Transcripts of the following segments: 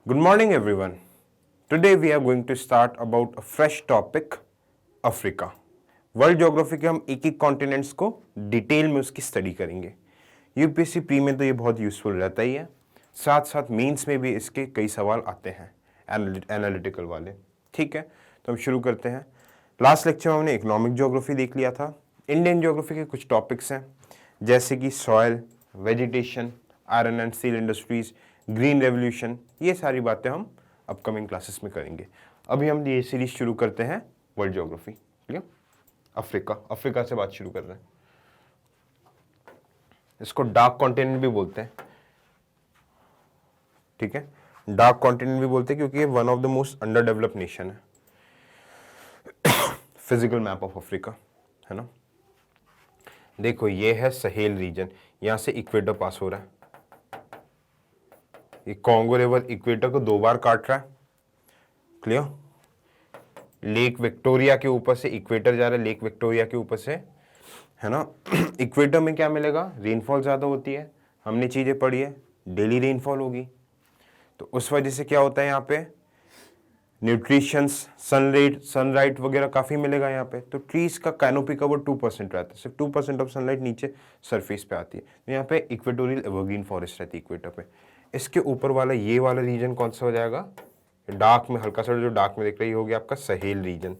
Good morning, everyone. Today we are going to start about a fresh topic, Africa. World geography के हम एक एक continents को detail में उसकी स्टडी करेंगे। यूपीएससी प्री में तो ये बहुत यूजफुल रहता ही है, साथ साथ मेंस में भी इसके कई सवाल आते हैं एनालिटिकल वाले। ठीक है, तो हम शुरू करते हैं। लास्ट लेक्चर में हमने इकोनॉमिक ज्योग्राफी देख लिया था। इंडियन ज्योग्राफी के कुछ टॉपिक्स हैं जैसे कि soil, vegetation, iron and steel industries, green revolution, ये सारी बातें हम अपकमिंग क्लासेस में करेंगे। अभी हम ये सीरीज शुरू करते हैं वर्ल्ड ज्योग्राफी। ठीक है, अफ्रीका से बात शुरू कर रहे हैं। इसको डार्क कॉन्टिनेंट भी बोलते हैं। ठीक है, डार्क कॉन्टिनेंट भी बोलते हैं क्योंकि ये one of the most under developed nation है। फिजिकल मैप ऑफ अफ्रीका है ना। देखो ये है सहेल रीजन, यहां से इक्वेटर पास हो रहा है। ये कॉन्गो रिवर इक्वेटर को 2 बार काट रहा है। क्लियर। लेक विक्टोरिया के ऊपर से इक्वेटर जा रहा है, लेक विक्टोरिया के ऊपर से, है ना। इक्वेटर में क्या मिलेगा, रेनफॉल ज़्यादा होती है, हमने चीज़ें पढ़ी है, डेली रेनफॉल होगी, तो उस वजह से क्या होता है यहाँ पे न्यूट्रिशंस, सनलाइट वगैरह काफ़ी मिलेगा यहाँ पे। तो ट्रीज का कैनोपी कवर 2% रहता है, सिर्फ 2% ऑफ सनलाइट नीचे सरफेस पे आती है। तो यहाँ पे इक्वेटोरियल एवरग्रीन फॉरेस्ट रहती है इक्वेटर पे। इसके ऊपर वाला ये वाला रीजन कौन सा हो जाएगा, डार्क में, हल्का सा जो डार्क में दिख रही होगी आपका Sahel region.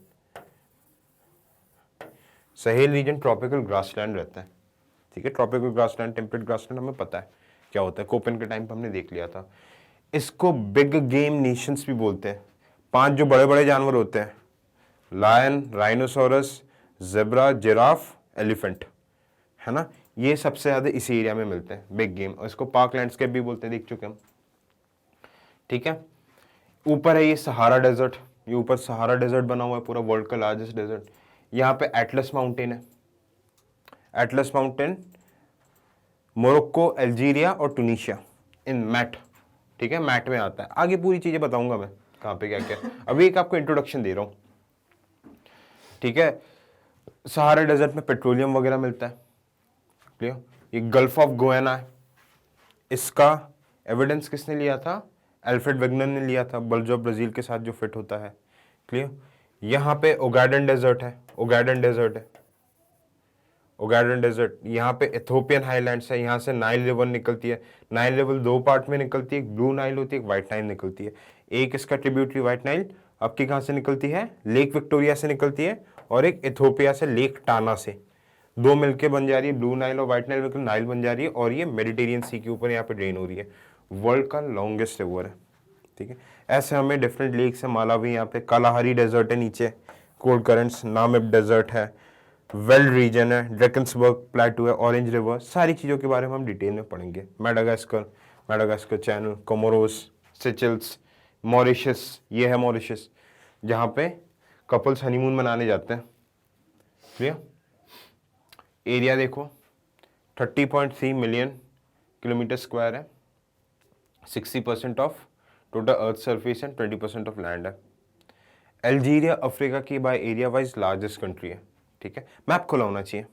Sahel region tropical grassland रहता है। ठीक है, ट्रॉपिकल ग्रासलैंड, टेम्परेट ग्रासलैंड हमें पता है क्या होता है, कोपेन के टाइम पे हमने देख लिया था। इसको बिग गेम नेशंस भी बोलते हैं। 5 जो बड़े बड़े जानवर होते हैं, lion, rhinoceros, zebra, giraffe, elephant, है ना, ये सबसे ज्यादा इसी एरिया में मिलते हैं, बिग गेम। और इसको पार्क लैंडस्केप भी बोलते हैं, देख चुके हम। ठीक है, ऊपर है ये सहारा डेजर्ट, ये ऊपर सहारा डेजर्ट बना हुआ है, पूरा वर्ल्ड का लार्जेस्ट डेजर्ट। यहाँ पे एटलस माउंटेन है, एटलस माउंटेन मोरक्को, अल्जीरिया और टूनिशिया इन मैट। ठीक है, मैट में आता है। आगे पूरी चीजें बताऊंगा मैं कहाँ पे क्या क्या, अभी एक आपको इंट्रोडक्शन दे रहा हूँ। ठीक है, सहारा डेजर्ट में पेट्रोलियम वगैरह मिलता है। क्लियर। ये गल्फ ऑफ गोयाना है, इसका एविडेंस किसने लिया था, अल्फ्रेड वेगनर ने लिया था, बल्जो ब्राजील के साथ जो फिट होता है। क्लियर। यहाँ पे ओगाडेन डेजर्ट है, ओगाडेन डेजर्ट है, ओगाडेन डेजर्ट। यहाँ पे इथोपियन हाईलैंड्स है, यहाँ से नाइल रिवर निकलती है। नाइल रिवर 2 पार्ट में निकलती है, एक ब्लू नाइल होती है, एक व्हाइट नाइल निकलती है। एक इसका ट्रिब्यूटरी व्हाइट नाइल आपकी कहाँ से निकलती है, लेक विक्टोरिया से निकलती है, और एक इथोपिया से, लेक टाना से। 2 मिलके बन जा रही है, ब्लू नाइल और व्हाइट नाइल मिलकर नाइल बन जा रही है, और ये मेडिटेरियन सी के ऊपर यहाँ पे ड्रेन हो रही है। वर्ल्ड का लॉन्गेस्ट रिवर है। ठीक है, ऐसे हमें डिफरेंट लेक्स है, मालावी, यहाँ पे कालाहारी डेजर्ट है, नीचे कोल्ड करंट्स, नामिब डेजर्ट है, वेल्ड रीजन है, ड्रैकन्सबर्ग प्लेटू है, ऑरेंज रिवर, सारी चीज़ों के बारे में हम डिटेल में पढ़ेंगे। Madagascar, Madagascar channel, Comoros, Seychelles, Mauritius, ये है मॉरिशस जहाँ पे कपल्स हनीमून मनाने जाते हैं। क्लियर। एरिया देखो 30.3 मिलियन किलोमीटर स्क्वायर है, 60% of total earth surface and 20% of land है। अल्जीरिया अफ्रीका की by area wise largest country है। ठीक है, मैप खुला होना चाहिए।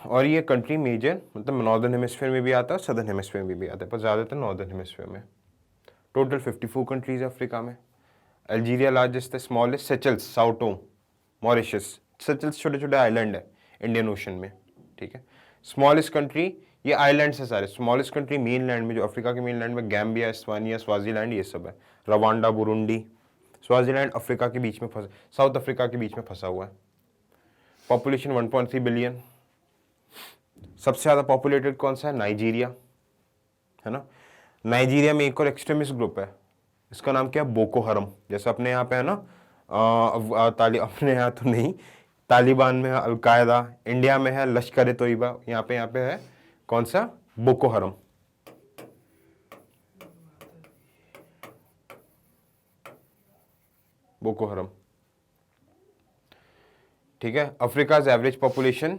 और ये कंट्री मेजर मतलब नॉर्दर्न हेमिस्फीयर में भी आता है, सदर्न हेमिस्फीयर में भी आता है, पर ज़्यादातर नॉर्दर्न हेमिस्फीयर में। टोटल 54 कंट्रीज है अफ्रीका में। अल्जीरिया लार्जेस्ट है, स्मॉलेस्ट सेचल्स, साउटो, मॉरिशस। सेचल्स छोटे छोटे आइलैंड है इंडियन ओशन में। ठीक है, स्मॉलेस्ट कंट्री, ये आइलैंड्स है सारे। स्मॉलेस्ट कंट्री मेन लैंड में, जो अफ्रीका के मेन लैंड में, गैम्बिया, एस्टवानिया, स्वाजीलैंड, ये सब है, रवांडा, बुरुंडी। स्वाजीलैंड अफ्रीका के बीच में फंसा, साउथ अफ्रीका के बीच में फंसा हुआ है। Population 1.3 billion. सबसे ज़्यादा पॉपुलेटेड कौन सा है, नाइजीरिया, है ना। नाइजीरिया में एक और एक्सट्रीमिस्ट ग्रुप है, इसका नाम क्या है, बोको हरम। जैसे अपने यहाँ पे है ना, अपने यहाँ तो नहीं, तालिबान में है अलकायदा, इंडिया में है लश्कर ए तोयबा, यहाँ पे है कौन सा, बोको हरम। बोको हरम। ठीक है, Africa's average population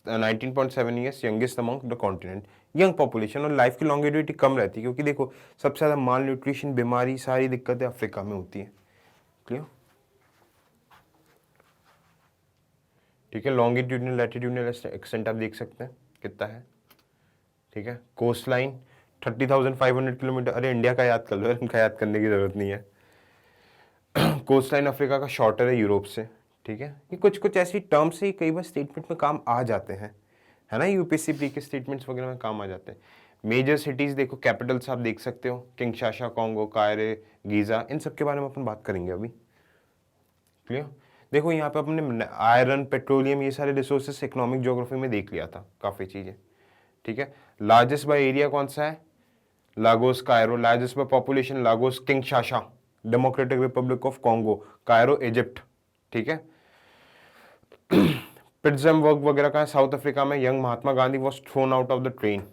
19.7 years, youngest among the continent. Young population और लाइफ की लॉन्गेविटी कम रहती है, क्योंकि देखो सबसे ज़्यादा माल न्यूट्रिशन, बीमारी, सारी दिक्कतें अफ्रीका में होती है। क्लियर। ठीक है, लॉन्गिट्यूडनल लैटिट्यूडनल एक्सटेंट आप देख सकते हैं कितना है। ठीक है, कोस्ट लाइन 30,500 किलोमीटर, अरे इंडिया का याद कर लो, इनका याद करने की जरूरत नहीं है। कोस्ट लाइन अफ्रीका का शॉर्टर है यूरोप से, ठीक है। ये कुछ कुछ ऐसी टर्म्स ही कई बार स्टेटमेंट में काम आ जाते हैं, है ना, यूपीएससी प्री के स्टेटमेंट्स वगैरह में काम आ जाते हैं। मेजर सिटीज देखो, कैपिटल्स आप देख सकते हो, किंगशाशा, कॉन्गो, कायरे, गीजा, इन सब के बारे में अपन बात करेंगे अभी। क्लियर। देखो यहाँ पे अपने आयरन, पेट्रोलियम, ये सारे रिसोर्सेस इकोनॉमिक ज्योग्राफी में देख लिया था काफ़ी चीज़ें, ठीक है। लार्जेस्ट बाय एरिया कौन सा है? Lagos, Cairo. Largest by population Lagos, Kinshasa, Democratic Republic of Congo, Cairo, Egypt, ठीक है। पिट्सबर्ग वगैरह का है साउथ अफ्रीका में। Young Mahatma Gandhi was thrown out of the train,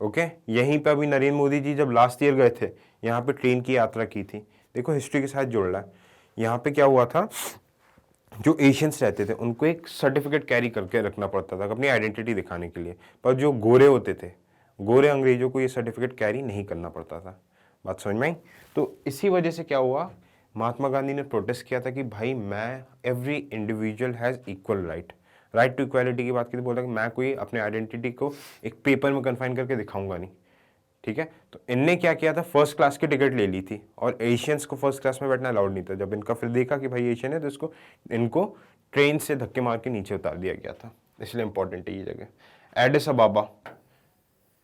okay. यहीं पे अभी नरेंद्र मोदी जी जब लास्ट ईयर गए थे, यहाँ पे ट्रेन की यात्रा की थी। देखो हिस्ट्री के साथ जुड़ रहा है। यहाँ पे क्या हुआ था, जो एशियंस रहते थे उनको एक सर्टिफिकेट कैरी करके रखना पड़ता था अपनी आइडेंटिटी दिखाने के लिए, पर जो गोरे होते थे, गोरे अंग्रेजों को ये सर्टिफिकेट कैरी नहीं करना पड़ता था। बात समझ में आई? तो इसी वजह से क्या हुआ, महात्मा गांधी ने प्रोटेस्ट किया था कि भाई मैं, every individual has equal right, right to equality की बात की, तो बोला कि मैं कोई अपने आइडेंटिटी को एक पेपर में कन्फाइन करके दिखाऊंगा नहीं, ठीक है। तो इनने क्या किया था, फर्स्ट क्लास की टिकट ले ली थी, और एशियंस को फर्स्ट क्लास में बैठना अलाउड नहीं था। जब इनका फिर देखा कि भाई एशियन है, तो इसको इनको ट्रेन से धक्के मार के नीचे उतार दिया गया था। इसलिए इंपॉर्टेंट है ये जगह। एडिस अबाबा,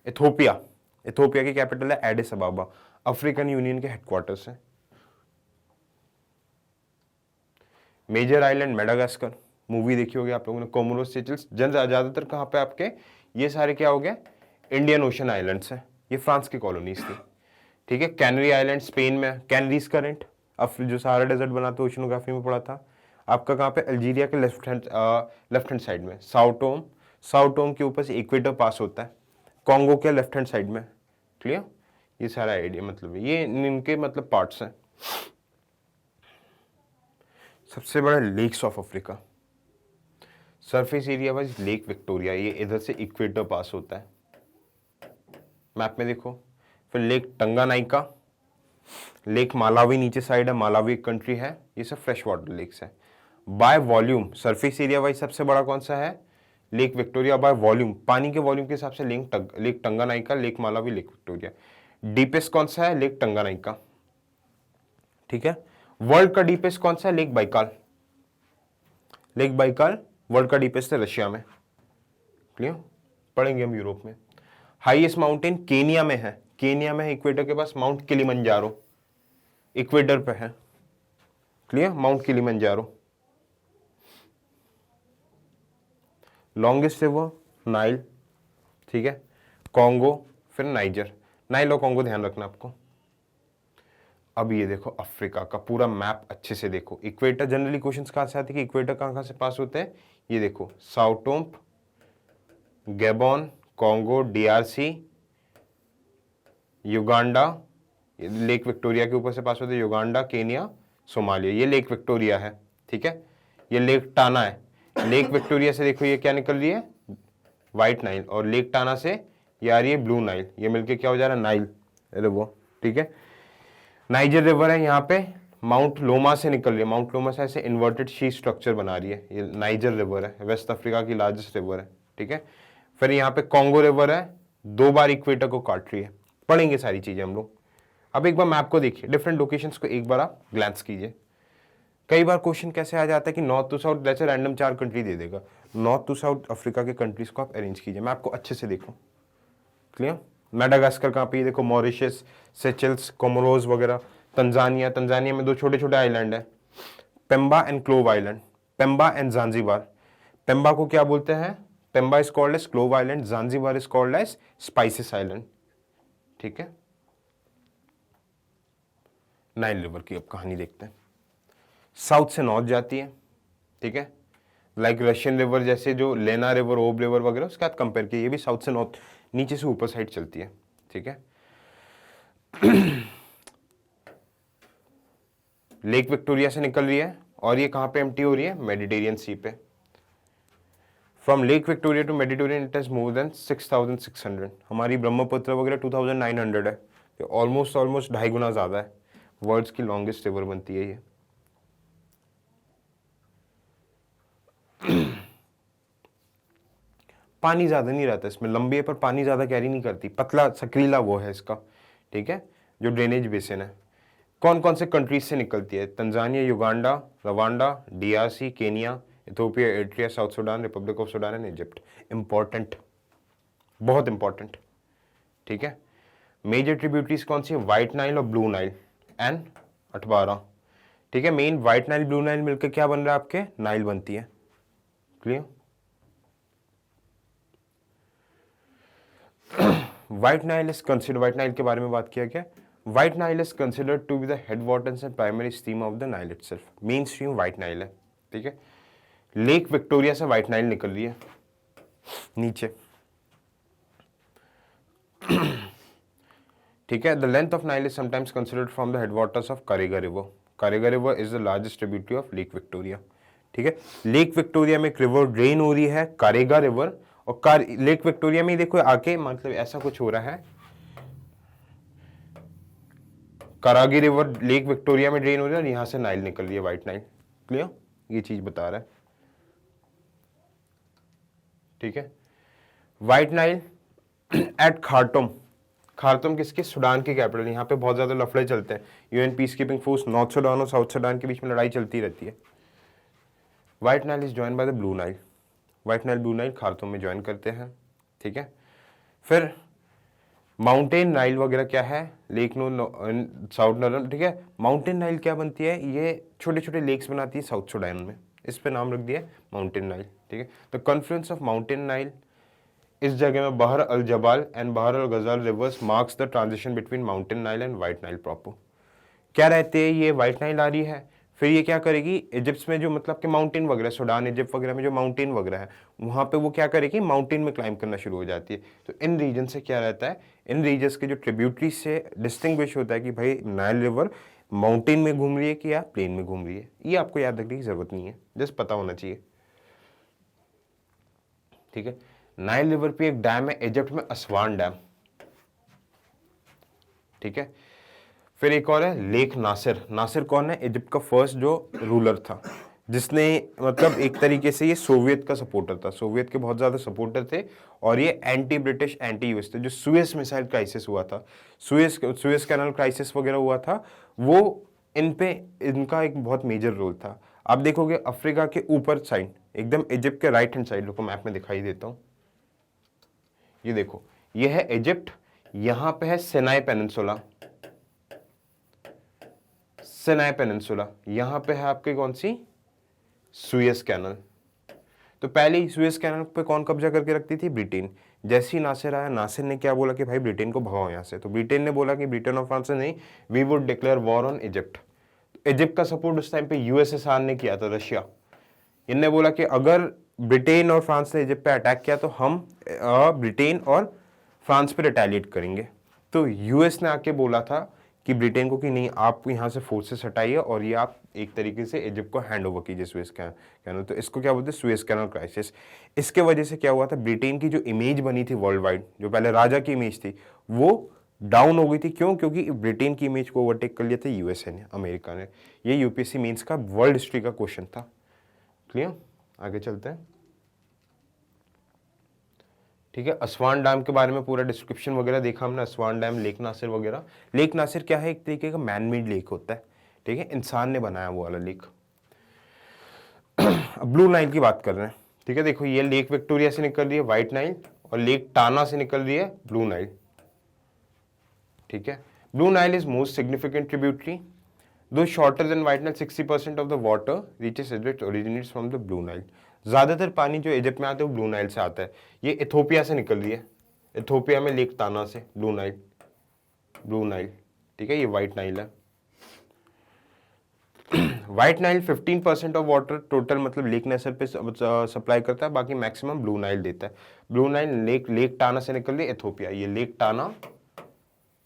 इथोपिया, इथोपिया की कैपिटल है एडिस अबाबा, अफ्रीकन यूनियन के हेडक्वार्टर्स है। मेजर आइलैंड मेडागास्कर, मूवी देखी होगी आप लोगों ने, कोमोरोस, सेचल्स, ज्यादातर कहाँ पे आपके ये सारे क्या हो गए, इंडियन ओशन आइलैंड्स हैं, ये फ्रांस की कॉलोनीज थी, ठीक है। कैनरी आइलैंड स्पेन में, कैनरीज करेंट, अब जो सहारा डेजर्ट बना था ओशनोग्राफी में पड़ा था आपका, कहाँ पे, अल्जीरिया के लेफ्ट हैंड साइड में, साउटोम, साउटोम के ऊपर से इक्वेटर पास होता है, कॉन्गो के लेफ्ट हैंड साइड में। क्लियर, ये सारा आइडिया, मतलब ये इनके मतलब पार्ट्स हैं। सबसे बड़ा lakes of Africa, surface area wise lake Victoria, ये इधर से इक्वेटर पास होता है, मैप में देखो। फिर लेक टंगानाइका, लेक मालावी नीचे साइड है, मालावी एक कंट्री है, ये सब फ्रेश वाटर लेक्स है। By volume, surface area wise सबसे बड़ा कौन सा है, लेक विक्टोरिया। बाय वॉल्यूम, पानी के वॉल्यूम के हिसाब से Lake Tanganyika, Lake Malawi, Lake Victoria. Deepest कौन सा है, लेक टंगानाइका, ठीक है। वर्ल्ड का डीपेस्ट कौन सा है, lake Baikal, lake Baikal world का डीपेस्ट है रशिया में। क्लियर, पढ़ेंगे हम यूरोप में। हाईएस्ट माउंटेन केनिया में है, केनिया में है इक्वेटर के पास, माउंट किलिमंजारो, इक्वेटर पे है। Clear, mount Kilimanjaro. Longest river Nile, ठीक है, कॉन्गो, फिर नाइजर। नाइल और कॉन्गो ध्यान रखना आपको। अब ये देखो अफ्रीका का पूरा मैप अच्छे से देखो। इक्वेटर, जनरली क्वेश्चंस कहाँ से आते हैं कि इक्वेटर कहाँ से पास होते हैं, ये देखो, Sao Tome, Gabon, Congo, DRC, Uganda, Lake Victoria के ऊपर से पास होते हैं, युगांडा, केनिया, सोमालिया, ये लेक विक्टोरिया है, ठीक है। ये लेक टाना है, लेक विक्टोरिया से देखो ये क्या निकल रही है, व्हाइट नाइल, और लेक टाना से ये आ रही है ब्लू नाइल, ये मिलके क्या हो जा रहा है, नाइल, अरे वो, ठीक है। नाइजर रिवर है यहाँ पे, माउंट लोमा से निकल रही है, माउंट लोमा से ऐसे इन्वर्टेड शी स्ट्रक्चर बना रही है, ये नाइजर रिवर है, वेस्ट अफ्रीका की लार्जेस्ट रिवर है, ठीक है। फिर यहाँ पे कॉन्गो रिवर है, 2 बार इक्वेटर को काट रही है। पढ़ेंगे सारी चीजें हम लोग। अब एक बार मैप को देखिए, डिफरेंट लोकेशंस को एक बार आप ग्लैंस कीजिए। कई बार क्वेश्चन कैसे आ जाता है कि नॉर्थ टू साउथ, जैसे रैंडम 4 कंट्री दे देगा, नॉर्थ टू साउथ अफ्रीका के कंट्रीज को आप अरेंज कीजिए, मैप को अच्छे से देखो। क्लियर, मेडागास्कर कहाँ पे, देखो मॉरिशस, सेचल्स, कोमोरोस वगैरह। तंजानिया, तंजानिया में 2 छोटे छोटे आइलैंड है, Pemba and clove island, Pemba and Zanzibar. Pemba को क्या बोलते हैं, Pemba is called as clove island, Zanzibar is called as spices island, ठीक है। नाइल रिवर की अब कहानी देखते हैं। साउथ से नॉर्थ जाती है, ठीक है, लाइक रशियन रिवर जैसे, जो लेना रिवर, ओब रिवर वगैरह, उसके साथ कंपेयर किया, ये भी साउथ से नॉर्थ, नीचे से ऊपर साइड चलती है, ठीक है। लेक विक्टोरिया से निकल रही है, और ये कहां पे एम्प्टी हो रही है, मेडिटेरियन सी पे। From lake Victoria to Mediterranean it is more than 6,600। हमारी ब्रह्मपुत्र वगैरह 2,900 है, ऑलमोस्ट 2.5 गुना ज्यादा है। वर्ल्ड की लॉन्गेस्ट रिवर बनती है ये। पानी ज़्यादा नहीं रहता इसमें, लंबी है पर पानी ज़्यादा कैरी नहीं करती, पतला सक्रीला वो है इसका, ठीक है, जो ड्रेनेज बेसिन है। कौन कौन से कंट्रीज से निकलती है? Tanzania, Uganda, Rwanda, DRC, Kenya, Ethiopia, Eritrea, South Sudan, Republic of Sudan and Egypt. Important, बहुत इंपॉर्टेंट, ठीक है। मेजर ट्रिब्यूटरीज कौन सी है? व्हाइट नाइल और ब्लू नाइल एंड अटबारा, ठीक है। Main White Nile Blue Nile मिलकर क्या बन रहा है आपके? नाइल बनती है। Clear? White Nile is consider, White Nile के बारे में बात किया क्या? White Nile is considered to be the headwaters and primary stream of the Nile itself. Main stream White Nile है, ठीक है। लेक विक्टोरिया से व्हाइट नाइल निकल रही है नीचे, ठीक है। The length of Nile is sometimes considered from the headwaters of कारेगा रिवर। कारेगा river is the largest tributary of lake Victoria, ठीक है। लेक विक्टोरिया में एक रिवर ड्रेन हो रही है, कारेगा रिवर, और लेक विक्टोरिया में देखो आके मतलब ऐसा कुछ हो रहा है, करागी रिवर लेक विक्टोरिया में ड्रेन हो रही है और यहां से नाइल निकल रही है, व्हाइट नाइल। क्लियर? ये चीज बता रहा है, ठीक है। व्हाइट नाइल एट खार्टुम, खार्टुम किसके? सूडान की कैपिटल। यहाँ पे बहुत ज्यादा लफड़े चलते हैं, UN peace keeping force North Sudan और साउथ सूडान के बीच में लड़ाई चलती रहती है। White Nile is join by the Blue Nile, White Nile Blue Nile Khartoum में ज्वाइन करते हैं, ठीक है। फिर माउंटेन नाइल वगैरह क्या है? लेक नो साउथ नर्न, ठीक है। माउंटेन नाइल क्या बनती है? ये छोटे छोटे लेक्स बनाती है साउथ सूडान में, इस पे नाम रख दिया माउंटेन नाइल, ठीक है। The Confluence of mountain Nile इस जगह में बहर अल जबाल एंड बहर अल गजाल reverse marks the transition between mountain Nile and white Nile proper. क्या रहते हैं? ये व्हाइट नाइल आ रही है, फिर ये क्या करेगी? इजिप्ट में जो मतलब कि माउंटेन वगैरह, सूडान इजिप्ट वगैरह में जो माउंटेन वगैरह है, वहां पे वो क्या करेगी? माउंटेन में क्लाइंब करना शुरू हो जाती है। तो इन रीजन से क्या रहता है? इन रीजन्स के जो ट्रिब्यूटरी से डिस्टिंग्विश होता है कि भाई नाइल रिवर माउंटेन में घूम रही है कि या प्लेन में घूम रही है। ये आपको याद रखने की जरूरत नहीं है, जस्ट पता होना चाहिए, ठीक है। नाइल रिवर पे एक डैम है इजिप्ट में, असवान डैम, ठीक है। फिर एक और है लेक नासिर। नासिर कौन है? इजिप्ट का फर्स्ट जो रूलर था, जिसने मतलब एक तरीके से ये सोवियत का सपोर्टर था, सोवियत के बहुत ज्यादा सपोर्टर थे, और ये एंटी ब्रिटिश एंटी यूएस थे। जो सुएज मिसाइल क्राइसिस हुआ था, सुएज कैनल क्राइसिस वगैरह हुआ था, वो इन पे इनका एक बहुत मेजर रोल था। आप देखोगे अफ्रीका के ऊपर साइड एकदम इजिप्ट के राइट हैंड साइड, को मैप में दिखाई देता हूं, ये देखो, ये है इजिप्ट, यहां पे है सिनाई पेनिनसुला, सिनाई पेनिनसुला, यहां पे है आपके कौन सी? Suez canal. तो पहले ही सुएज कैनल पे कौन कब्जा करके रखती थी? ब्रिटेन। जैसे ही नासिर आया, नासिर ने क्या बोला कि भाई ब्रिटेन को भगाओ यहाँ से, तो ब्रिटेन ने बोला कि ब्रिटेन और फ्रांस से नहीं, we would declare war on Egypt. Egypt का सपोर्ट उस टाइम पे यूएसएसआर ने किया था, रशिया। इनने बोला कि अगर ब्रिटेन और फ्रांस ने इजिप्ट पे अटैक किया तो हम ब्रिटेन और फ्रांस पे रिटेलिएट करेंगे। तो यूएस ने आके बोला था कि ब्रिटेन को कि नहीं, आप यहाँ से फोर्सेस हटाइए और ये आप एक तरीके से इजिप्ट को हैंड ओवर कीजिए सुएज कैनल। तो इसको क्या बोलते हैं? Suez canal crisis. इसके वजह से क्या हुआ था? ब्रिटेन की जो इमेज बनी थी वर्ल्ड वाइड, जो पहले राजा की इमेज थी, वो डाउन हो गई थी। क्यों? क्योंकि ब्रिटेन की इमेज को ओवरटेक कर लिया था यूएसए ने, अमेरिका ने। ये यूपीएससी मेंस का वर्ल्ड हिस्ट्री का क्वेश्चन था। क्लियर? आगे चलते हैं, ठीक है। असवान डैम के बारे में पूरा डिस्क्रिप्शन वगैरह देखा हमने, असवान डैम, लेक नासिर वगैरह। लेक नासिर क्या है? एक तरीके का मैन मेड लेक होता है, ठीक है, इंसान ने बनाया वो वाला लेक। अब ब्लू नाइल की बात कर रहे हैं, ठीक है। देखो ये लेक विक्टोरिया से निकल रही है व्हाइट नाइल, और लेक टाना से निकल रही है ब्लू नाइल, ठीक है। Blue Nile is most significant tributary, though shorter than White Nile, 60% of the water reaches Egypt originates from the Blue Nile. ज्यादातर पानी जो इजिप्ट में आता है वो ब्लू नाइल से आता है। ये इथोपिया से निकल रही है, इथोपिया में लेक ताना से ब्लू नाइल, ठीक है। ये व्हाइट नाइल है। White Nile 15% of water total मतलब लेक नासिर पे सप्लाई करता है, बाकी मैक्सिमम ब्लू नाइल देता है। ब्लू नाइल लेक टाना से निकल रही है इथोपिया, ये लेक टाना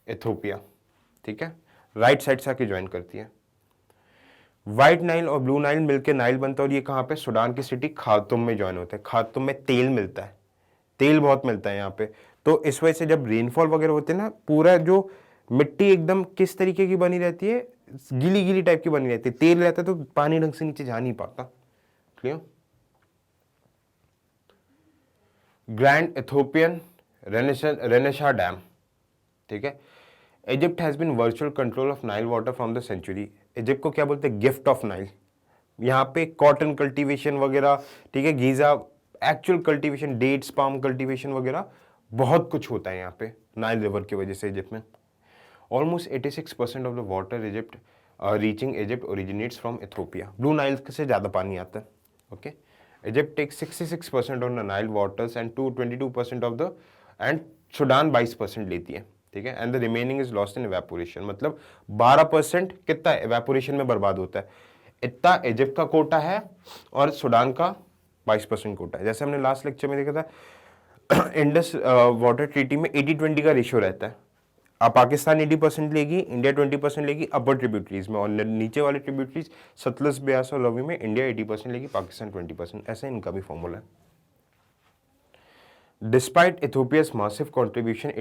इथोपिया, ठीक है, राइट साइड से आके ज्वाइन करती है। व्हाइट नाइल और ब्लू नाइल मिलकर नाइल बनता है, और ये कहाँ पे? सूडान की सिटी खार्तूम में ज्वाइन होता है। खार्तूम में तेल मिलता है, तेल बहुत मिलता है यहाँ पे। तो इस वजह से जब रेनफॉल वगैरह होते हैं ना, पूरा जो मिट्टी एकदम किस तरीके की बनी रहती है? गीली गीली टाइप की बनी रहती है, तेल रहता है तो पानी ढंग से नीचे जा नहीं पाता। Clear? Grand Ethiopian renaissance dam, ठीक है। Egypt has been virtual control of Nile water from the century. Egypt को क्या बोलते हैं, गिफ्ट ऑफ नाइल। यहाँ पे कॉटन कल्टीवेशन वगैरह, ठीक है, Giza actual cultivation, dates palm cultivation वगैरह बहुत कुछ होता है यहाँ पे नाइल रिवर की वजह से इजिप्ट में। Almost 86% of the water Egypt reaching Egypt originates from Ethiopia. Blue Nile से ज़्यादा पानी आता है, okay. Egypt take 66% of the Nile waters and 22% of the, and Sudan 22% लेती है, ठीक है। And the remaining is lost in evaporation, मतलब 12% कितना इवेपोरेशन में बर्बाद होता है। इतना इजिप्ट का कोटा है और सूडान का 22% कोटा है। जैसे हमने लास्ट लेक्चर में देखा था इंडस वाटर ट्रीटी में 80-20 का रेशियो रहता है। अब पाकिस्तान 80% लेगी, इंडिया 20% लेगी अपर ट्रिब्यूटरीज में, और नीचे वाले ट्रिब्यूटरीज सतलज, ब्यास और रवि में इंडिया 80% लेगी, पाकिस्तान 20%। ऐसा इनका भी फॉर्मूला है। Despite Ethiopia's massive contribution,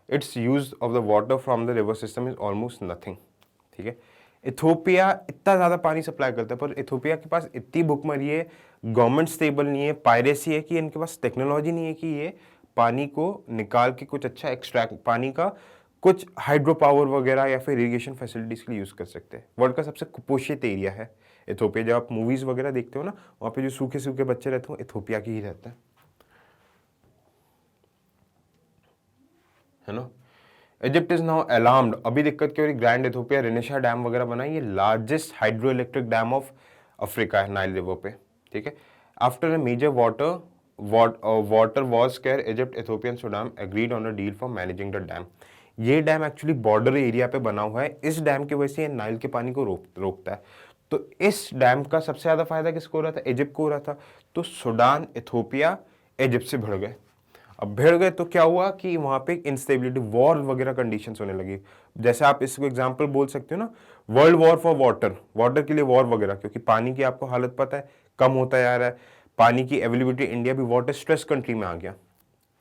its use of the water from the river system is almost nothing, ठीक है। इथोपिया इतना ज़्यादा पानी सप्लाई करता है, पर इथोपिया के पास इतनी भुखमरी है, गवर्नमेंट स्टेबल नहीं है, पायरेसी है, कि इनके पास टेक्नोलॉजी नहीं है कि ये पानी को निकाल के कुछ अच्छा एक्सट्रैक्ट, पानी का कुछ हाइड्रो पावर वगैरह या फिर इरिगेशन फैसिलिटीज़ के लिए यूज़ कर सकते हैं। वर्ल्ड का सबसे कुपोषित एरिया है इथोपिया। जब आप मूवीज़ वगैरह देखते हो ना, वहाँ पे जो सूखे सूखे बच्चे रहते हो इथोपिया के ही रहते हैं, है ना। Egypt is now alarmed. अभी दिक्कत क्या हो रही, ग्रैंड इथोपिया रेनेशा डैम वगैरह बना, ये largest hydro electric dam of Africa है नाइल रिवर पे, ठीक है। After a major water was scare, Egypt, Ethiopian Sudan agreed on a deal for managing the dam. ये डैम एक्चुअली बॉर्डर एरिया पे बना हुआ है। इस डैम की वजह से नाइल के पानी को रोकता है। तो इस डैम का सबसे ज्यादा फायदा किसको हो रहा था, इजिप्ट को हो रहा था। तो सूडान, इथोपिया, इजिप्ट से भिड़ गए। अब भिड़ गए तो क्या हुआ कि वहां पे इंस्टेबिलिटी, वॉर वगैरह कंडीशंस होने लगी। जैसे आप इसको एग्जांपल बोल सकते हो ना, world war for water, water के लिए वॉर वगैरह, क्योंकि पानी की आपको हालत पता है कम होता जा रहा है, पानी की अवेलेबिलिटी, इंडिया भी वाटर स्ट्रेस कंट्री में आ गया,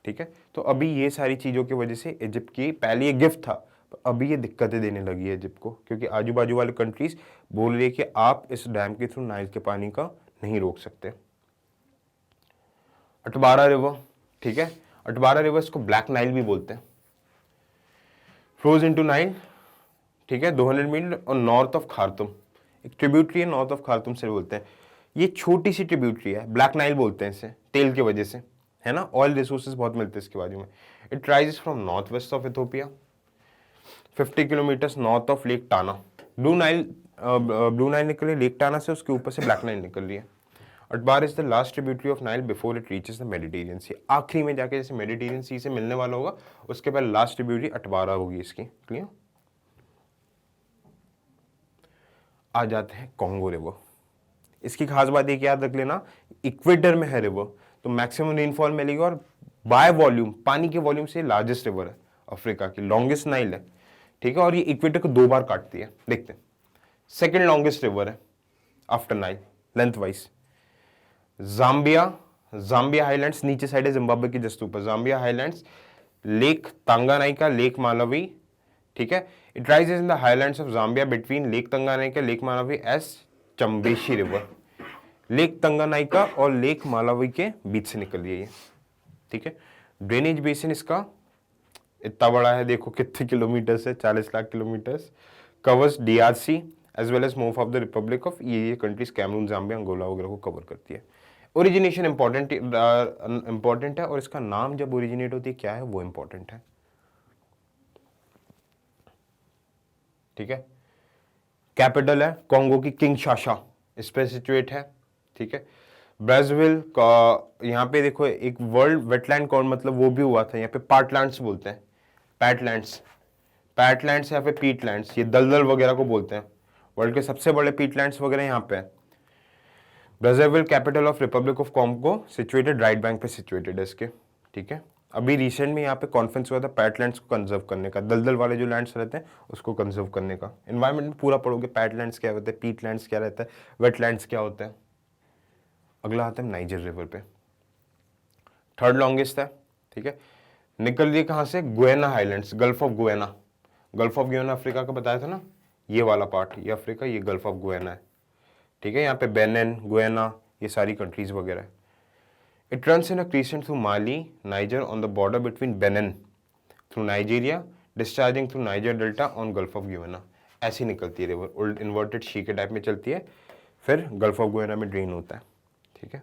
ठीक है। तो अभी ये सारी चीजों की वजह से इजिप्ट की, पहले ये गिफ्ट था, अभी ये दिक्कतें देने लगी है इजिप्ट को, क्योंकि आजू बाजू वाले कंट्रीज बोल रही है कि आप इस डैम के थ्रू नाइल के पानी का नहीं रोक सकते। अटबारा रिवर, ठीक है, अटबारा रिवर इसको ब्लैक नाइल भी बोलते हैं। फ्लोज इनटू नाइल, ठीक है, 200 मील और नॉर्थ ऑफ खार्तुम, एक ट्रिब्यूटरी है नॉर्थ ऑफ खार्तुम से बोलते हैं। ये छोटी सी ट्रिब्यूटरी है, ब्लैक नाइल बोलते हैं इसे, तेल की वजह से, है ना, ऑयल रिसोर्सेज बहुत मिलते हैं इसके बाजू में। It rises from north west of Ethiopia, 50 kilometre north of lake Tana. Blue Nile निकल रही है लेक टाना से, उसके ऊपर से ब्लैक नाइल निकल रही है। Atbara is the last tributary of Nile before it reaches the Mediterranean Sea. आखिरी में जाके जैसे मेडिटेरियन सी से मिलने वाला होगा, उसके बाद लास्ट ट्रिब्यूटरी अटबारा होगी इसकी, क्लियर। आ जाते हैं कॉन्गो रिवर। इसकी खास बात एक याद रख लेना, इक्वेटर में है रिवर, तो मैक्सिमम रेनफॉल मिलेगी, और बाय वॉल्यूम, पानी के वॉल्यूम से लार्जेस्ट रिवर है अफ्रीका की, लॉन्गेस्ट नाइल है, ठीक है। और ये इक्वेटर को 2 बार काटती है, देखते हैं। सेकेंड लॉन्गेस्ट रिवर है after Nile length wise. Zambia highlands नीचे साइड है, जिम्बाब्वे की जस्ट ऊपर, Zambia highlands, Lake Tanganyika, Lake Malawi, ठीक है। It rises in the highlands of Zambia between Lake Tanganyika, Lake Malawi as Chambeshi river. Lake Tanganyika और Lake Malawi के बीच से निकल रही है ये, ठीक है। ड्रेनेज बेसिन इसका इतना बड़ा है, देखो कितने किलोमीटर है, 40 lakh kilometre. Covers DRC as well as most of the republic of ये कंट्रीज, कैमरून, जाम्बिया, अंगोला वगैरह को कवर करती है। ओरिजिनेशन इंपॉर्टेंट है, और इसका नाम जब ओरिजिनेट होती है क्या है वो इंपॉर्टेंट है, ठीक है। कैपिटल है कॉन्गो की किंगशाशा, इस पे सिचुएट है, ठीक है। ब्राजील का यहाँ पे देखो एक वर्ल्ड वेटलैंड कौन, मतलब वो भी हुआ था यहाँ पे, पार्टलैंड्स बोलते हैं, पैटलैंड्स या फिर पीटलैंड्स, ये दलदल वगैरह को बोलते हैं। वर्ल्ड के सबसे बड़े पीटलैंड्स वगैरह यहाँ पे है। Brazil capital of Republic of Congo, situated right bank पे सिचुएटेड है इसके, ठीक है। अभी रिसेंट में यहाँ पे कॉन्फ्रेंस हुआ था पैटलैंड्स को कंजर्व करने का, दलदल वाले जो लैंड्स रहते हैं उसको कंजर्व करने का। एनवायरमेंट में पूरा पढ़ोगे, पैटलैंड्स क्या होते हैं, पीटलैंड्स क्या रहता है, वेटलैंड्स क्या होते हैं। अगला आता है नाइजर रिवर पे, थर्ड लॉन्गेस्ट है, ठीक है। निकल रही है कहाँ से, गुएना highlands, gulf of गुएना। Gulf of गुएना Africa का बताया था ना, ये वाला पार्ट, ये अफ्रीका, ये गल्फ ऑफ गुएना है, ठीक है। यहाँ पे बेनिन, गुएना, ये सारी कंट्रीज वगैरह है। It runs in a crescent through Mali Niger on the border between Benin through Nigeria discharging through Niger Delta on Gulf of Guinea. ऐसी निकलती है रिवर, ओल्ड इन्वर्टेड शी के टाइप में चलती है, फिर गल्फ ऑफ ग्विनेना में ड्रेन होता है। ठीक है,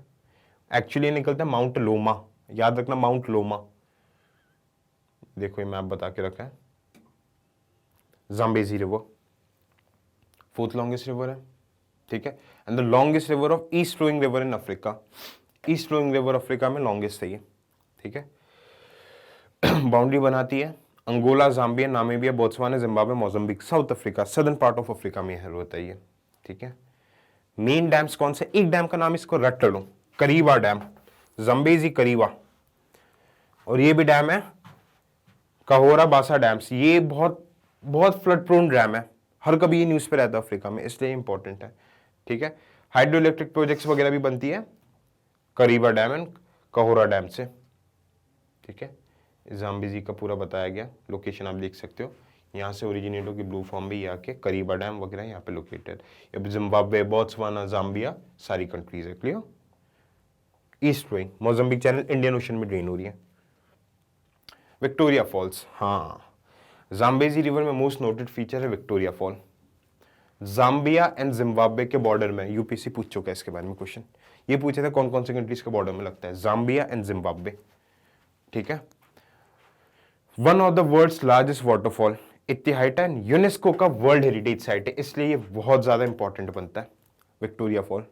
एक्चुअली निकलता है माउंट लोमा, याद रखना माउंट लोमा। देखो ये मैप बता के रखा है। Zambezi river fourth longest river है। ठीक है, and the longest river of east flowing river in Africa. East flowing river Africa में लॉन्गेस्ट है ये। ठीक है, बाउंड्री बनाती है Angola, Zambia, Namibia, Botswana, Zimbabwe, Mozambique, South Africa, southern part of Africa में है होता है ये। ठीक है, मेन डैम्स कौन से, एक डैम का नाम इसको रट लो, करीबा डैम, जम्बेजी करीबा, और ये भी डैम है कहोरा बासा डैम्स। ये बहुत बहुत फ्लड प्रोन डैम है, हर कभी ये न्यूज़ पे रहता है अफ्रीका में, इसलिए इंपॉर्टेंट है। ठीक है, हाइड्रो इलेक्ट्रिक प्रोजेक्ट्स वगैरह भी बनती है करीबा डैम एंड कहोरा डैम से। ठीक है, जाम्बेजी का पूरा बताया गया, लोकेशन आप देख सकते हो, यहाँ से ओरिजिनेट होगी ब्लू फॉर्म भी यहाँ के करीबा डैम वगैरह यहाँ पे लोकेटेड। अब जिम्बाब्वे, बोत्सवाना, जाम्बिया सारी कंट्रीज है। Clear, east flowing, Mozambique channel Indian ocean में ड्रेन हो रही है। विक्टोरिया फॉल्स, हाँ, जाम्बेजी रिवर में मोस्ट नोटेड फीचर है Victoria fall. Zambia and Zimbabwe के बॉर्डर में, यूपीएससी पूछ चुका है इसके बारे में क्वेश्चन, ये पूछे थे कौन कौन से कंट्रीज के बॉर्डर में लगता है, जाम्बिया एंड जिम्बाब्वे। ठीक है, one of the world's largest waterfall, इतनी हाइट है, यूनेस्को का वर्ल्ड हेरिटेज साइट है, इसलिए ये बहुत ज्यादा इंपॉर्टेंट बनता है विक्टोरिया फॉल।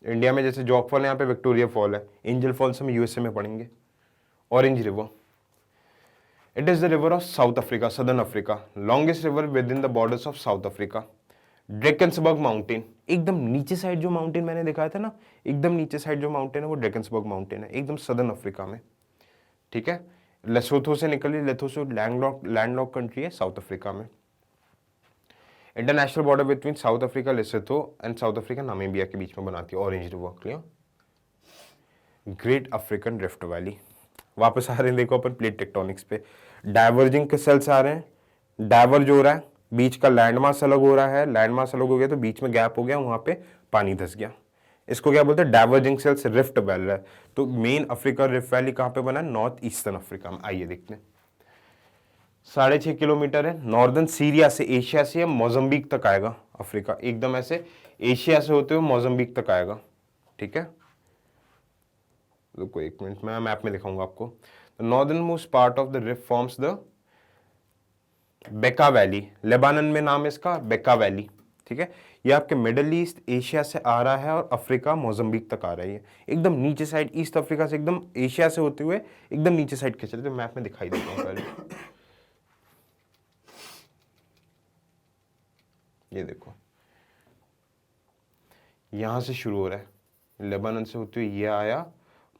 इंडिया में जैसे जॉग फॉल है, यहाँ पे विक्टोरिया फॉल है। एंजल फॉल्स हम यूएसए में पढ़ेंगे। Orange river, it is the river of south Africa, southern Africa, longest river with in the borders of south Africa. Drakensberg mountain, एकदम नीचे साइड जो माउंटेन मैंने दिखाया था ना, एकदम नीचे साइड जो माउंटेन है वो ड्रेकन्सबर्ग माउंटेन है, एकदम सदर्न अफ्रीका में। ठीक है, लेसोथो से निकली, लेसोथो लैंडलॉक कंट्री है साउथ अफ्रीका में। International border between south Africa, Lesotho and south Africa, Namibia के बीच में बनाती है orange river. Clear, great African Rift valley, वापस आ रहे हैं देखो अपन प्लेट टेक्टोनिक्स पे, डाइवर्जिंग के सेल्स आ रहे हैं, डाइवर्ज हो रहा है, बीच का लैंड मास अलग हो रहा है, लैंड मास अलग हो गया तो बीच में गैप हो गया, वहां पे पानी धस गया, इसको क्या बोलते हैं, डाइवर्जिंग सेल्स, रिफ्ट वैली है। तो मेन अफ्रीका रिफ्ट वैली कहां पे बना है, नॉर्थ ईस्टर्न अफ्रीका में। आइए देखते हैं, 6.5 किलोमीटर है, नॉर्दर्न सीरिया से, एशिया से मोजाम्बिक तक आएगा अफ्रीका, एकदम ऐसे एशिया से होते हुए मोजाम्बिक तक आएगा। ठीक है, रुको एक मिनट, मैं मैप में दिखाऊंगा आपको। Northern most part of the rift forms the बेका वैली, लेबानन में नाम है इसका बेका वैली। ठीक है, ये आपके मिडल ईस्ट एशिया से आ रहा है और अफ्रीका मोजाम्बिक तक आ रही है, एकदम नीचे साइड, ईस्ट अफ्रीका से एकदम एशिया से होते हुए एकदम नीचे साइड के चलते, मैप में दिखाई देता हूँ पहले। ये देखो, यहां से शुरू हो रहा है, लेबानन से होते हुए ये आया,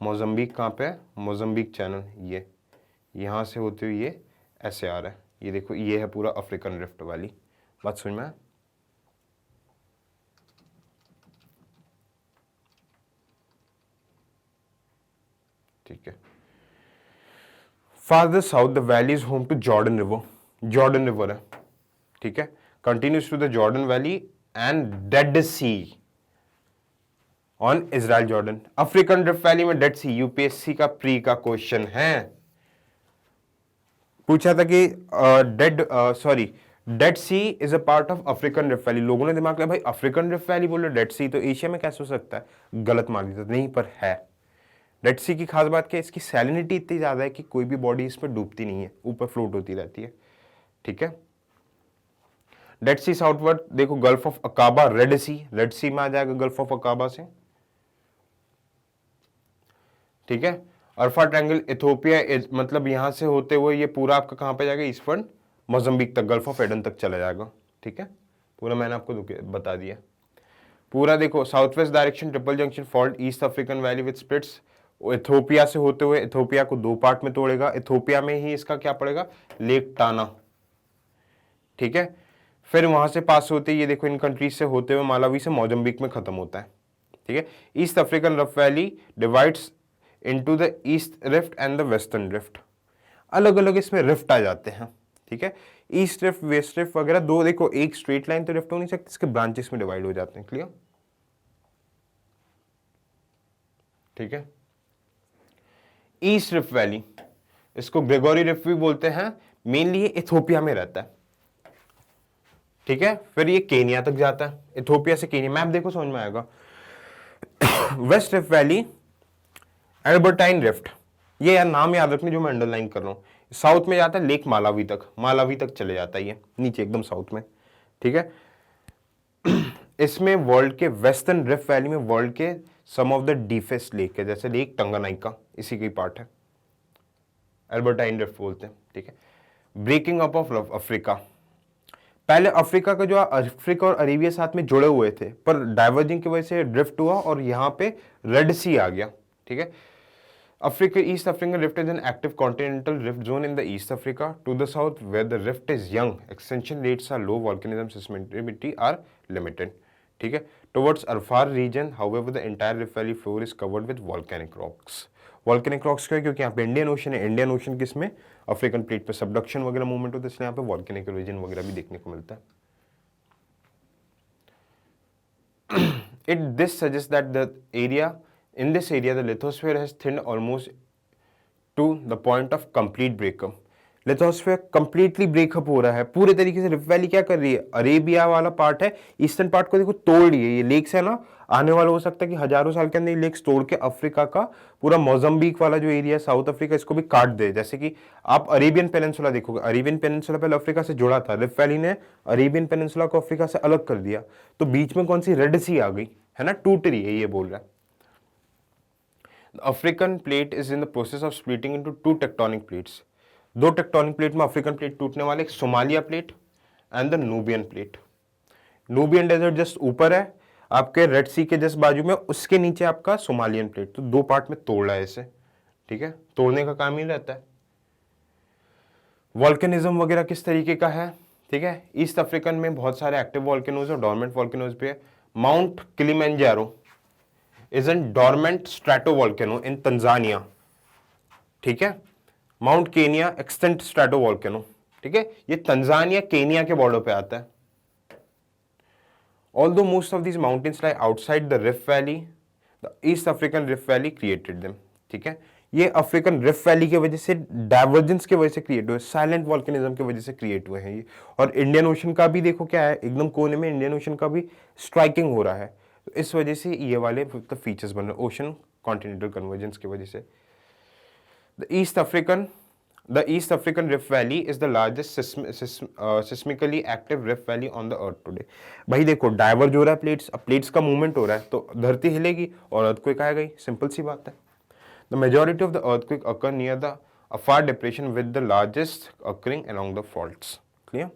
मोजाम्बिक कहाँ पे है, मोजाम्बिक चैनल, ये यहां से होते हुए ये ऐसे आ रहा है, ये देखो, ये है पूरा अफ्रीकन रिफ्ट वैली। बात समझ में? ठीक है, farther south the valley is home to Jordan river, Jordan river है। ठीक है, continues to the Jordan valley and Dead Sea on Israel Jordan. African Rift Valley में डेड सी, यूपीएससी का प्री का क्वेश्चन है, पूछा था कि Dead Sea is a part of African Rift Valley. लोगों ने दिमाग लिया भाई अफ्रीकन रिफ्ट वैली बोले डेड सी तो एशिया में कैसे हो सकता है, गलत मान लिया, नहीं पर है। डेड सी की खास बात क्या है, इसकी सैलिनिटी इतनी ज्यादा है कि कोई भी बॉडी इस पर डूबती नहीं है, ऊपर फ्लोट होती रहती है। ठीक है, डेड सी साउथवर्ड देखो, गल्फ ऑफ अकाबा, रेड सी में आ जाएगा गल्फ ऑफ अकाबा से। ठीक है, अरफा ट्रायंगल इथोपिया, मतलब यहां से होते हुए ये पूरा आपका कहां पे जाएगा, ईस्टर्न मोजाम्बिक तक, गल्फ ऑफ एडन तक चला जाएगा। ठीक है, पूरा मैंने आपको बता दिया पूरा। देखो south west direction, triple junction fault, east African valley with splits, Ethiopia से होते हुए इथोपिया को दो पार्ट में तोड़ेगा, इथोपिया में ही इसका क्या पड़ेगा, लेक टाना। ठीक है, फिर वहां से पास होते ये देखो, इन कंट्रीज से होते हुए मालावी से मोजाम्बिक में खत्म होता है। ठीक है, east African Rift valley divides into the east rift and the western rift, अलग अलग इसमें रिफ्ट आ जाते हैं। ठीक है, ईस्ट रिफ्ट वेस्ट रिफ्ट वगैरह दो, देखो एक स्ट्रेट लाइन तो रिफ्ट हो नहीं सकती, इसके ब्रांचेस में डिवाइड हो जाते हैं। क्लियर? ठीक है, ईस्ट रिफ्ट वैली, इसको ग्रेगोरी रिफ्ट भी बोलते हैं, मेनली ये इथोपिया में रहता है, ठीक है। फिर ये केनिया तक जाता है, इथोपिया से केनिया, मैप देखो समझ में आएगा। वेस्ट रिफ्ट वैली, एल्बर्टाइन रिफ्ट, ये यार नाम याद रखने जो मैं अंडरलाइन कर रहा हूं। साउथ में जाता है लेक मालावी तक, मालावी तक चले जाता है ये नीचे एकदम साउथ में, ठीक है। इसमें वर्ल्ड के वेस्टर्न रिफ्ट वैली में वर्ल्ड के सम ऑफ द डीपेस्ट लेक है, जैसे लेक टंगानाइका इसी की पार्ट है, एल्बर्टाइन रिफ्ट बोलते हैं, ठीक है। ब्रेकिंग अप ऑफ अफ्रीका, पहले अफ्रीका का जो अफ्रीका और अरेबिया साथ में जुड़े हुए थे, पर डाइवर्जिंग की वजह से ड्रिफ्ट हुआ और यहां पे रेड सी आ गया, ठीक है। Africa, East African Rift is an active continental rift zone in the East Africa. To the south, where the rift is young, extension rates are low, volcanism seismicity are limited. ठीक है. Towards Arfar region, however, the entire rift valley floor is covered with volcanic rocks. Volcanic rocks क्यों है? क्योंकि यहाँ पे Indian ocean है, Indian ocean किसमें, African plate पे सबडक्शन वगैरह मूवमेंट होता है, इसलिए यहाँ पे वॉल्केनिक रीजन वगैरह भी देखने को मिलता है. This suggests that the area in this area, the lithosphere has thinned almost to the point of complete breakup. Lithosphere completely breakup हो रहा है पूरे तरीके से. रिफ्ट वैली क्या कर रही है, अरेबिया वाला पार्ट है, ईस्टर्न पार्ट को देखो तोड़ रही है. ये लेक्स है ना, आने वाला हो सकता है कि हजारों साल के अंदर ये लेक्स तोड़ के अफ्रीका का पूरा मोजाम्बिक वाला जो एरिया है साउथ अफ्रीका, इसको भी काट दे. जैसे कि आप अरेबियन पेनिनसुला देखोगे, अरेबियन पेनिनसुला पहले अफ्रीका से जुड़ा था, रिफ्ट वैली ने अरेबियन पेनिनसुला को अफ्रीका से अलग कर दिया, तो बीच में कौन सी रेड सी आ गई है ना, टूट रही है, ये बोल रहा है. The African plate is in the process of splitting into two tectonic plates. दो टेक्टोनिक प्लेट में अफ्रीकन प्लेट टूटने वाले, एक Somalia plate and the Nubian plate. Nubian desert just ऊपर है आपके रेड सी के जस्ट बाजू में, उसके नीचे आपका सोमालियन प्लेट. तो दो पार्ट में तोड़ रहा है इसे, ठीक है, तोड़ने का काम ही रहता है. वॉल्केनिज्म वगैरह किस तरीके का है, ठीक है. ईस्ट अफ्रीकन में बहुत सारे एक्टिव वॉल्केनोज और डोरमेंट वॉल्केनोज भी है. Mount Kilimanjaro is a dormant stratovolcano in Tanzania, ठीक है. माउंट केनिया एक्सटेंट स्ट्रेटोवॉल्केनो, ठीक है, ये तंजानिया केनिया के बॉर्डर पे आता है. Although most of these mountains lie outside the Rift Valley, the East African Rift Valley created them, ठीक है. ये अफ्रीकन रिफ्ट वैली की वजह से, डाइवर्जेंस की वजह से क्रिएट हुए, साइलेंट वॉल्केनिज्म की वजह से क्रिएट हुए हैं ये. और इंडियन ओशन का भी देखो क्या है, एकदम कोने में इंडियन ओशन का भी स्ट्राइकिंग हो रहा है. तो इस वजह से ये वाले फीचर्स बन रहे, ओशन कॉन्टिनेंटल कन्वर्जेंस की वजह से. The East African Rift Valley is the largest seismically active rift valley on the earth today. भाई देखो डाइवर्ज हो रहा है प्लेट्स, अब प्लेट्स का मूवमेंट हो रहा है तो धरती हिलेगी और अर्थक्वेक आएगा, सिंपल सी बात है. The majority of the earthquake occur near the Afar depression with the largest occurring along the faults. Clear.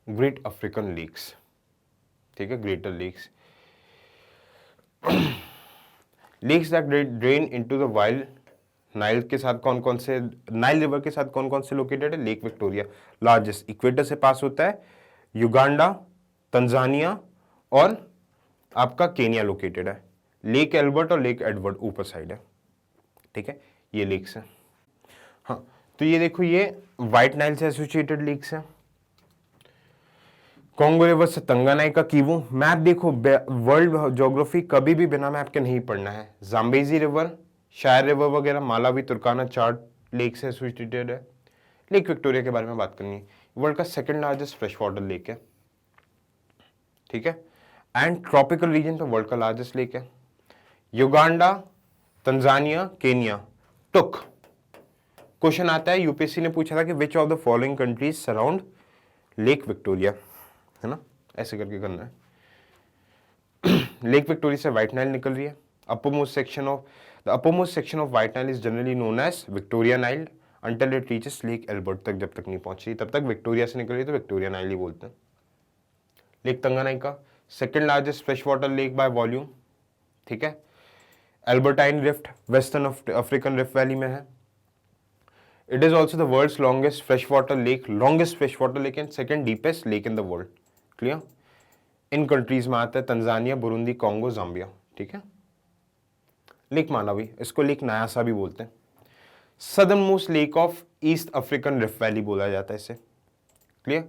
Great African lakes, ठीक है, greater lakes. Lakes that drain into the wild Nile के साथ कौन कौन से, नाइल रिवर के साथ कौन कौन से लोकेटेड है. लेक विक्टोरिया लार्जेस्ट, इक्वेटर से पास होता है, युगांडा, तंजानिया और आपका केनिया लोकेटेड है. लेक एल्बर्ट और लेक एडवर्ड ऊपर साइड है, ठीक है, ये लेक्स है. हाँ, तो ये देखो ये व्हाइट नाइल से एसोसिएटेड लेक्स है. कॉन्गो रिवर से तंगानाइका, किवू. मैप देखो, वर्ल्ड ज्योग्राफी कभी भी बिना मैप के नहीं पढ़ना है. जाम्बेजी रिवर, शायर रिवर वगैरह, मालावी, तुर्काना, चार्ट लेक से एसोसिएटेड है. लेक विक्टोरिया के बारे में बात करनी है, वर्ल्ड का second largest fresh water lake है, ठीक है. एंड ट्रॉपिकल रीजन तो वर्ल्ड का लार्जेस्ट लेक है. Uganda, Tanzania, Kenya. टुक क्वेश्चन आता है, यूपीएससी ने पूछा था कि which of the following countries surround Lake Victoria, है ना, ऐसे करके करना है. लेक विक्टोरिया से व्हाइट नाइल निकल रही है. uppermost section of White Nile is generally known as Victoria Nile until it reaches Lake Albert तक. जब तक नहीं पहुंच रही तब तक विक्टोरिया से निकल रही है तो विक्टोरिया नाइल ही बोलते हैं. Lake Tanganyika second largest fresh water lake by volume, ठीक है. Albertine Rift Western African Rift Valley में है. It is also the world's longest fresh water lake and second deepest lake in the world. Clear. इन countries में आता है Tanzania, Burundi, Congo, Zambia, ठीक है. लेक मालावी, इसको लेक नायासा भी बोलते हैं. Southern most lake of East African Rift Valley बोला जाता है इसे. Clear.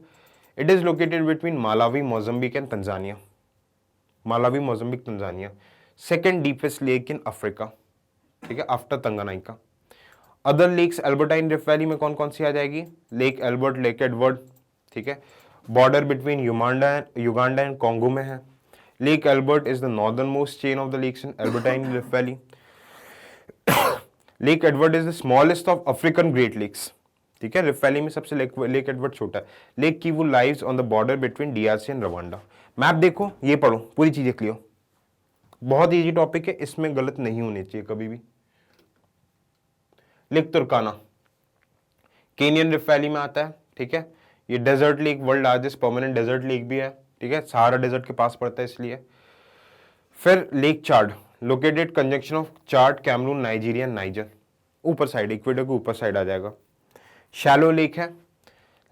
It is located between Malawi, Mozambique and Tanzania. Malawi, Mozambique, Tanzania. Second deepest lake in Africa, ठीक है, after Tanganyika. Other lakes Albertine Rift Valley में कौन कौन सी आ जाएगी? लेक एल्बर्ट, लेक एडवर्ड, ठीक है, border between Uganda and Congo में है। Lake Albert is the northern most chain of the lakes in Albertine Rift Valley. Lake Edward is the smallest of African Great Lakes, ठीक है, rift Valley में सबसे lake Edward छोटा है। Lake Kivu lives on the border between DRC and Rwanda. Map देखो, ये पढ़ो, पूरी चीजें क्लियर, बहुत इजी टॉपिक है, इसमें गलत नहीं होनी चाहिए कभी भी। Lake Turkana Kenyan Rift Valley में आता है, ठीक है, ये desert lake, world largest permanent desert lake भी है, ठीक है, सहारा डेजर्ट के पास पड़ता है इसलिए। फिर Lake Chad located conjunction of Chad, Cameroon, Nigeria, Niger, ऊपर साइड, इक्वेटर के ऊपर साइड आ जाएगा। शैलो लेक है।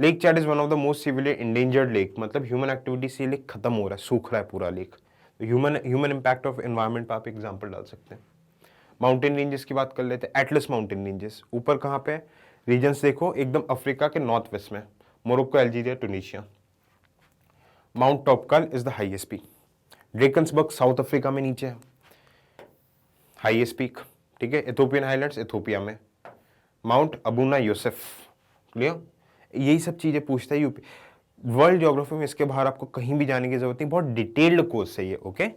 Lake Chad is one of the most severely endangered lake, मतलब ह्यूमन एक्टिविटी से लेक खत्म हो रहा है, सूख रहा है पूरा lake. Human impact of environment पर आप एग्जाम्पल डाल सकते हैं। माउंटेन रेंजेस की बात कर लेते हैं। एटलस माउंटेन रेंजेस ऊपर कहाँ पे? रीजन्स देखो एकदम अफ्रीका के नॉर्थ वेस्ट में, Morocco, Algeria, Tunisia. Mount Toubkal is the highest peak. Drakensberg South Africa में नीचे है, हाईएस्ट पीक, ठीक है। इथोपियन हाईलैंड्स इथोपिया में। Mount Abuna Yosef, clear. यही सब चीजें पूछता है यूपी। वर्ल्ड ज्योग्राफी में इसके बाहर आपको कहीं भी जाने की जरूरत नहीं, बहुत डिटेल्ड कोर्स है ये, ओके।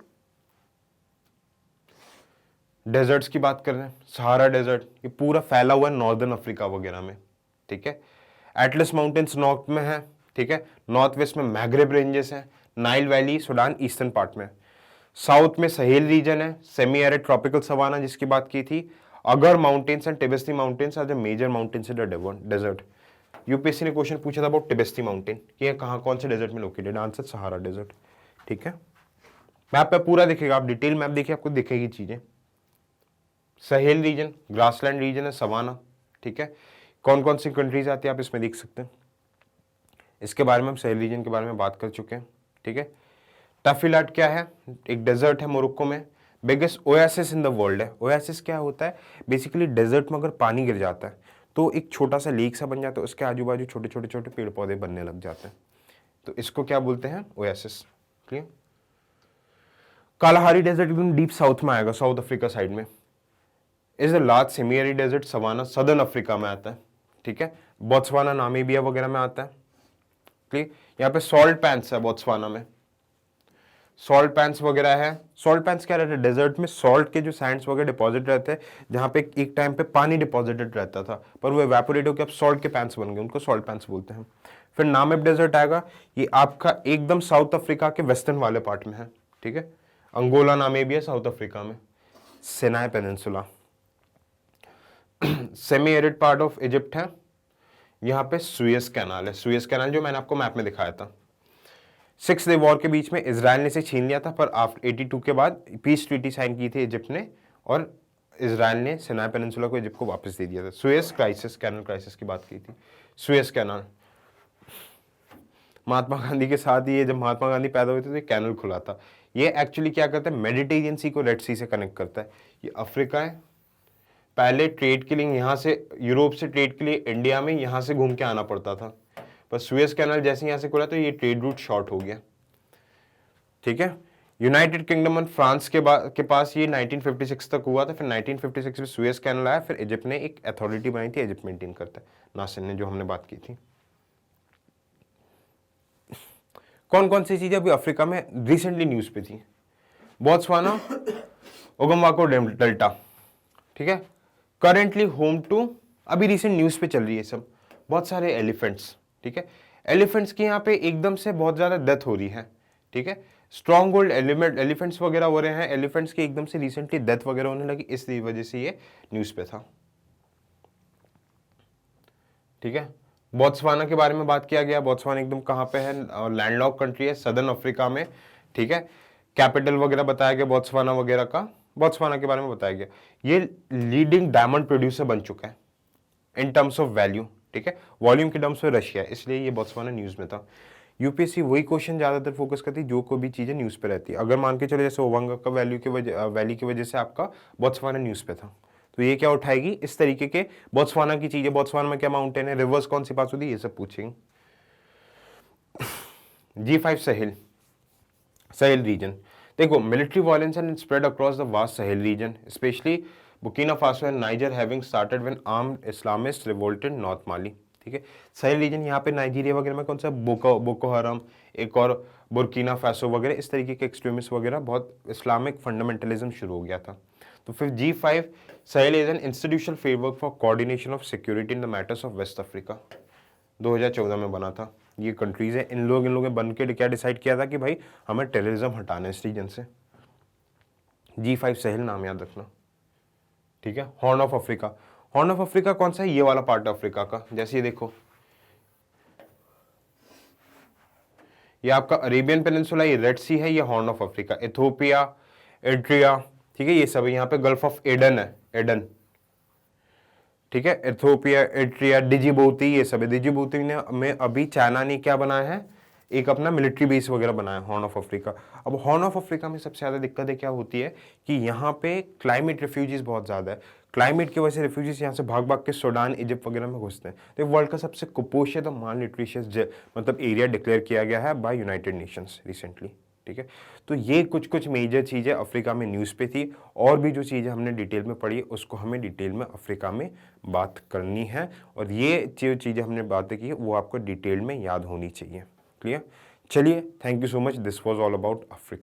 डेजर्ट्स की बात कर रहे हैं, सहारा डेजर्ट ये पूरा फैला हुआ है नॉर्दर्न अफ्रीका वगैरह में, ठीक है। एटलस माउंटेन्स नॉर्थ में है, ठीक है। नॉर्थ वेस्ट में मैग्रेब रेंजेस हैं। Nile valley Sudan eastern part में। साउथ में सहेल रीजन है, सेमी एरिड ट्रॉपिकल सवाना जिसकी बात की थी। अगर mountains and Tibesti mountains are the major mountains in the desert. UPSC ने क्वेश्चन पूछा था अबाउट टिबेस्टी माउंटेन, ये कहाँ कौन से डेजर्ट में लोकेटेड, आंसर सहारा डेजर्ट, ठीक है। मैप पे पूरा दिखेगा, आप डिटेल मैप देखिए आपको दिखेगी चीजें। सहेल रीजन ग्रासलैंड रीजन है, सवाना, ठीक है। कौन कौन सी कंट्रीज आती है आप इसमें देख सकते हैं। इसके बारे में हम सहेल रीजन के बारे में बात कर चुके हैं, ठीक है। टफिलाट क्या है? एक डेजर्ट है मोरक्को में। Biggest oasis in the world है। ओएसिस क्या होता है? बेसिकली डेजर्ट में अगर पानी गिर जाता है तो एक छोटा सा लेक सा बन जाता है, उसके आजू बाजू छोटे छोटे छोटे पेड़ पौधे बनने लग जाते हैं, तो इसको क्या बोलते हैं? Oasis, clear. कालाहारी डेजर्ट एकदम डीप साउथ में आएगा, साउथ अफ्रीका साइड में। Is the large semi arid desert savanna, southern Africa में आता है, ठीक है। बोत्सवाना, नामीबिया वगैरह में आता है, क्लियर। यहाँ पे सॉल्ट पैंस है बोत्सवाना में, सॉल्ट पैंस वगैरह है। सॉल्ट पैंस क्या रहता है? डेजर्ट में सॉल्ट के जो सैंड्स वगैरह डिपॉजिट रहते हैं, जहाँ पे एक टाइम पे पानी डिपॉजिटेड रहता था, पर वो एवेपोरेट होकर अब सॉल्ट के पैंस बन गए, उनको सॉल्ट पैंस बोलते हैं। फिर नामेब डेजर्ट आएगा, ये आपका एकदम साउथ अफ्रीका के वेस्टर्न वाले पार्ट में है, ठीक है। अंगोला, नामीबिया साउथ अफ्रीका में। Sinai peninsula semi arid part of Egypt है। यहाँ पे सुएज कैनाल है, सुएज कैनाल जो मैंने आपको मैप में दिखाया था। 6 डे वॉर के बीच में इजराइल ने इसे छीन लिया था, पर आफ्टर 82 के बाद पीस ट्रीटी साइन की थी इजिप्ट ने, और इजराइल ने सिनाई पेनिनसुला को इजिप्ट को वापस दे दिया था। सुएज क्राइसिस, कैनल क्राइसिस की बात की थी। सुएज कैनाल महात्मा गांधी के साथ ही, जब महात्मा गांधी पैदा हुए थे तो ये कैनल खुला था। ये एक्चुअली क्या करता है? मेडिटेरियन सी को रेड सी से कनेक्ट करता है। ये अफ्रीका है, पहले ट्रेड के लिए यहाँ से, यूरोप से ट्रेड के लिए इंडिया में यहाँ से घूम के आना पड़ता था, पर सुएज कैनाल जैसे यहाँ से खुला तो ये ट्रेड रूट शॉर्ट हो गया, ठीक है। यूनाइटेड किंगडम एंड फ्रांस के पास ये 1956 तक हुआ था, फिर 1956 में सुएज कैनाल आया, फिर इजिप्ट ने एक अथॉरिटी बनाई थी, इजिप्ट मेंटेन करता है, नासिर ने, जो हमने बात की थी। कौन कौन सी चीजें अभी अफ्रीका में रिसेंटली न्यूज पे थी? बोत्सवाना, ओगमवाको डेल्टा, ठीक है, करेंटली होम टू, अभी रिसेंट न्यूज पे चल रही है सब, बहुत सारे एलिफेंट्स, ठीक है। एलिफेंट्स की यहाँ पे एकदम से बहुत ज्यादा डेथ हो रही है, ठीक है। स्ट्रॉन्ग होल्ड एलिफेंट्स वगैरह हो रहे हैं, एलिफेंट्स की एकदम से रिसेंटली डेथ वगैरह होने लगी, इस वजह से ये न्यूज पे था, ठीक है। बोत्सवाना के बारे में बात किया गया। बोत्सवाना एकदम कहाँ पे है? लैंडलॉक कंट्री है, सदर्न अफ्रीका में, ठीक है। कैपिटल वगैरह बताया गया बोत्सवाना वगैरह का, बोत्सवाना के बारे में बताया गया। ये लीडिंग डायमंड प्रोड्यूसर बन चुका है इन टर्म्स ऑफ वैल्यू, ठीक है। वॉल्यूम के टर्म्स में रशिया है, इसलिए ये बोत्सवाना न्यूज में था। यूपीएससी वही क्वेश्चन ज्यादातर फोकस करती है जो कोई भी चीजें न्यूज पे रहती है। अगर मान के चलो जैसे ओवांगा का वैली की वजह से आपका बोत्सवाना न्यूज पे था, तो ये क्या उठाएगी? इस तरीके के बोत्सवाना की चीजें, बोत्सवाना में क्या माउंटेन है, रिवर्स कौन सी पास होती है, ये सब पूछेंगे। G5 सहेल रीजन, देखो, military violence and spread across the vast Sahel region, especially Burkina Faso and Niger having started when armed Islamist revolted north Mali. ठीक है, साहेल रीजन यहाँ पे नाइजीरिया वगैरह में कौन सा बोको हराम, एक और बुर्किना फासो वगैरह, इस तरीके के एक्सट्रीमिस्ट वगैरह बहुत इस्लामिक फंडामेंटलिज्म शुरू हो गया था। तो फिर G5 Sahel is an institutional framework for coordination of security in the matters of West Africa, 2014 में बना था। ये कंट्रीज है, इन लोगों ने बन के क्या डिसाइड किया था कि भाई हमें टेररिज्म हटाना है इस रीजन से। G5 साहेल नाम याद रखना। ठीक है, horn of Africa, horn of Africa कौन सा है? ये वाला पार्ट अफ्रीका का, जैसे ये देखो, ये आपका अरेबियन पेनिनसुला, ये रेड सी है, ये horn of Africa, Ethiopia, Eritrea, ठीक है, ये सब यहाँ पे गल्फ ऑफ एडन है, एडन। ठीक है, इथोपिया, एरिट्रिया, डिजिबूटी, ये सब है। डिजिबूटी ने में अभी चाइना ने क्या बनाया है, एक अपना मिलिट्री बेस वगैरह बनाया, हॉर्न ऑफ अफ्रीका। अब हॉर्न ऑफ अफ्रीका में सबसे ज़्यादा दिक्कतें क्या होती है कि यहाँ पे क्लाइमेट रिफ्यूजीज बहुत ज़्यादा है। क्लाइमेट की वजह से रिफ्यूजीज यहाँ से भाग भाग के सूडान, इजिप्ट वगैरह में घुसते हैं। तो वर्ल्ड का सबसे कुपोषित और माल न्यूट्रिशियस मतलब एरिया डिक्लेयर किया गया है बाय यूनाइटेड नेशंस रिसेंटली। ठीक है, तो ये कुछ कुछ मेजर चीज़ें अफ्रीका में न्यूज़ पे थी, और भी जो चीज़ें हमने डिटेल में पढ़ी उसको हमें डिटेल में अफ्रीका में बात करनी है, और ये जो चीज़ें हमने बातें की वो आपको डिटेल में याद होनी चाहिए। क्लियर? चलिए, thank you so much, this was all about Africa.